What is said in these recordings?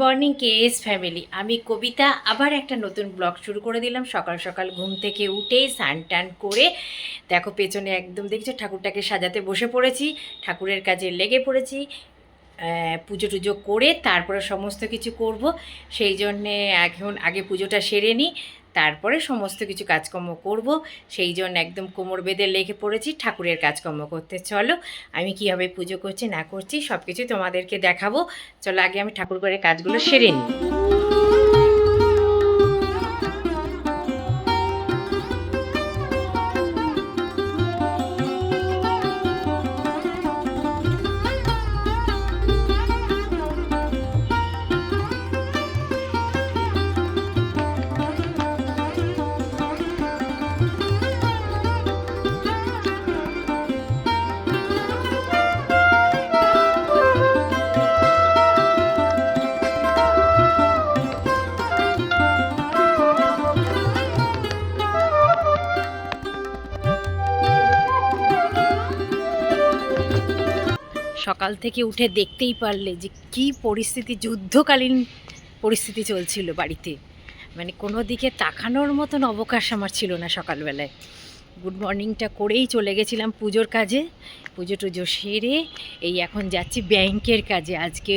Morning KS family. আমি কবিতা আবার একটা নতুন ব্লগ শুরু করে দিলাম। সকাল সকাল ঘুম থেকে উঠে স্নান টান করে দেখো পেছনে একদম দেখছো ঠাকুরটাকে সাজাতে বসে পড়েছি, ঠাকুরের কাজে লেগে পড়েছি। পুজো টুজো করে তারপরে সমস্ত কিছু করব, সেই জন্যে এখন আগে পুজোটা সেরে নিই, তারপরে সমস্ত কিছু কাজকর্ম করব। সেই জন্য একদম কোমর বেঁধে লেগে পড়েছি ঠাকুরের কাজকর্ম করতে। চলো আমি কীভাবে পুজো করছি না করছি সব কিছু তোমাদেরকে দেখাবো। চলো আগে আমি ঠাকুর ঘরের কাজগুলো সেরে নিই। সকাল থেকে উঠে দেখতেই পারলে যে কি পরিস্থিতি, যুদ্ধকালীন পরিস্থিতি চলছিল বাড়িতে। মানে কোনো দিকে তাকানোর মতন অবকাশ আমার ছিল না। সকালবেলায় গুড মর্নিংটা করেই চলে গেছিলাম পুজোর কাজে, পুজো টুজো সেরে এই এখন যাচ্ছি ব্যাংকের কাজে। আজকে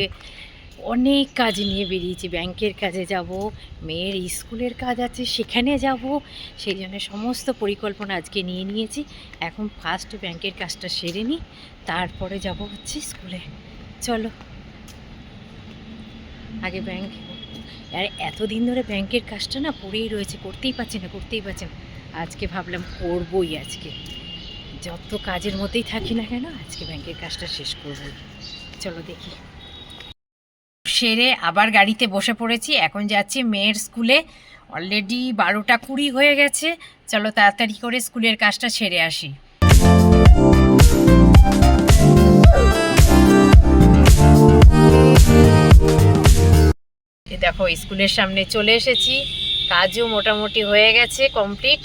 অনেক কাজ নিয়ে বেরিয়েছি, ব্যাংকের কাজে যাব, মেয়ের স্কুলের কাজ আছে সেখানে যাব, সেই জন্য সমস্ত পরিকল্পনা আজকে নিয়ে নিয়েছি। এখন ফার্স্ট ব্যাংকের কাজটা সেরে নিই, তারপরে যাব হচ্ছে স্কুলে। চলো আগে ব্যাংক, আর এতদিন ধরে ব্যাংকের কাজটা না পড়েই রয়েছে, করতেই পারছি না। আজকে ভাবলাম করবই, আজকে যত কাজের মধ্যেই থাকি না কেন আজকে ব্যাংকের কাজটা শেষ করবই। চলো দেখি। সেরে আবার গাড়িতে বসে পড়েছি, এখন যাচ্ছি মেয়ের স্কুলে। অলরেডি 12টা 20 হয়ে গেছে। চলো তাড়াতাড়ি করে স্কুলের কাজটা সেরে আসি। দেখো স্কুলের সামনে চলে এসেছি, কাজও মোটামুটি হয়ে গেছে কমপ্লিট।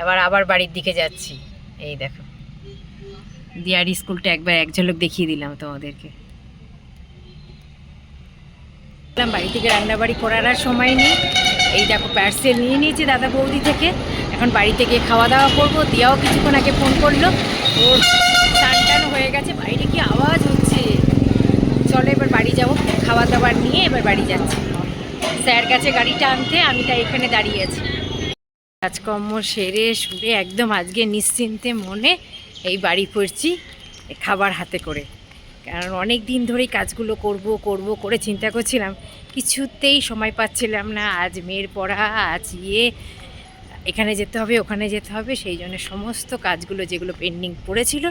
এবার আবার বাড়ির দিকে যাচ্ছি। এই দেখো দিয়ার স্কুলটা একবার এক ঝলক দেখিয়ে দিলাম তোমাদেরকে। বাড়ি থেকে রান্নাবাড়ি করার আর সময় নেই। এই দেখো পার্সেল নিয়ে নিয়েছি দাদা বৌদি থেকে, এখন বাড়ি থেকে খাওয়া দাওয়া করবো। দিয়াও কিছুক্ষণ আগে ফোন করলো, ওর টান টান হয়ে গেছে। বাইরে কি আওয়াজ হচ্ছে। চলো এবার বাড়ি যাবো, খাওয়া দাওয়ার নিয়ে এবার বাড়ি যাচ্ছি। স্যার গেছে গাড়িটা আনতে, আমি তাই এখানে দাঁড়িয়ে আছি। কাজকর্ম সেরে শুয়ে একদম আজকে নিশ্চিন্তে মনে এই বাড়ি ফিরছি খাবার হাতে করে। কারণ অনেক দিন ধরেই কাজগুলো করব করে চিন্তা করছিলাম, কিছুতেই সময় পাচ্ছিলাম না। আজ মেয়ের পড়া, আজ এখানে যেতে হবে ওখানে যেতে হবে, সেই জন্য সমস্ত কাজগুলো যেগুলো পেন্ডিং পড়েছিল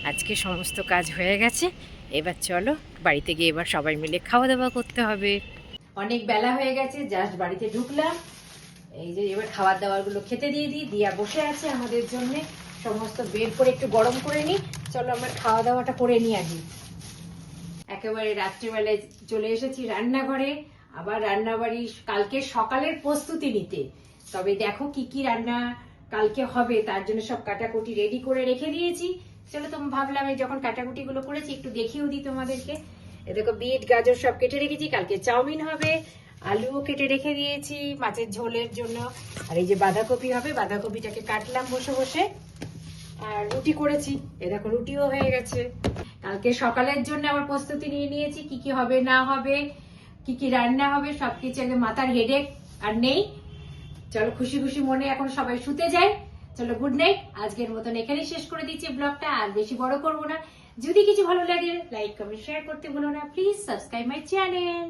আজকে সমস্ত কাজ হয়ে গেছে। এবার চলো বাড়িতে গিয়ে এবার সবাই মিলে খাওয়া দাওয়া করতে হবে। অনেক বেলা হয়ে গেছে, জাস্ট বাড়িতে ঢুকলাম। এই যে এবার খাবার দাবারগুলো খেতে দিয়ে দিই। দিয়া বসে আছে আমাদের জন্য, সমস্ত বের করে একটু গরম করে নিই। চলো আমরা খাওয়া দাওয়াটা করে নিই আগে। একেবারে রাত্রিবেলায় চলে এসেছি রান্নাঘরে, আবার রান্নাবাড়ি কালকে সকালের প্রস্তুতি নিতে। তবে দেখো কি কি রান্না কালকে হবে তার জন্য সব কাটাকুটি রেডি করে রেখে দিয়েছি। চলো তো ভাবলাম এই যখন কাটাকুটি গুলো করেছি একটু দেখিয়েও দিই তোমাদেরকে। এ দেখো বিট গাজর সব কেটে রেখেছি, কালকে চাউমিন হবে। আলুও কেটে রেখে দিয়েছি মাছের ঝোলের জন্য। আর এই যে বাঁধাকপি হবে, বাঁধাকপিটাকে কাটলাম বসে বসে। আর রুটি করেছি, এ দেখো রুটিও হয়ে গেছে। কালকে সকালের জন্য আবার প্রস্তুতি নিয়ে নিয়েছি, কি কি হবে না হবে, কি কি রান্না হবে সবকিছু একদম মাথার হেডেক আর নেই। চলো খুশি খুশি মনে এখন সবাই শুতে যাই। চলো গুড নাইট, আজকের মতন এখানেই শেষ করে দিচ্ছি ব্লগটা, আর বেশি বড় করবো না। যদি কিছু ভালো লাগে লাইক কমেন্ট শেয়ার করতে ভুলো না। Please subscribe my channel.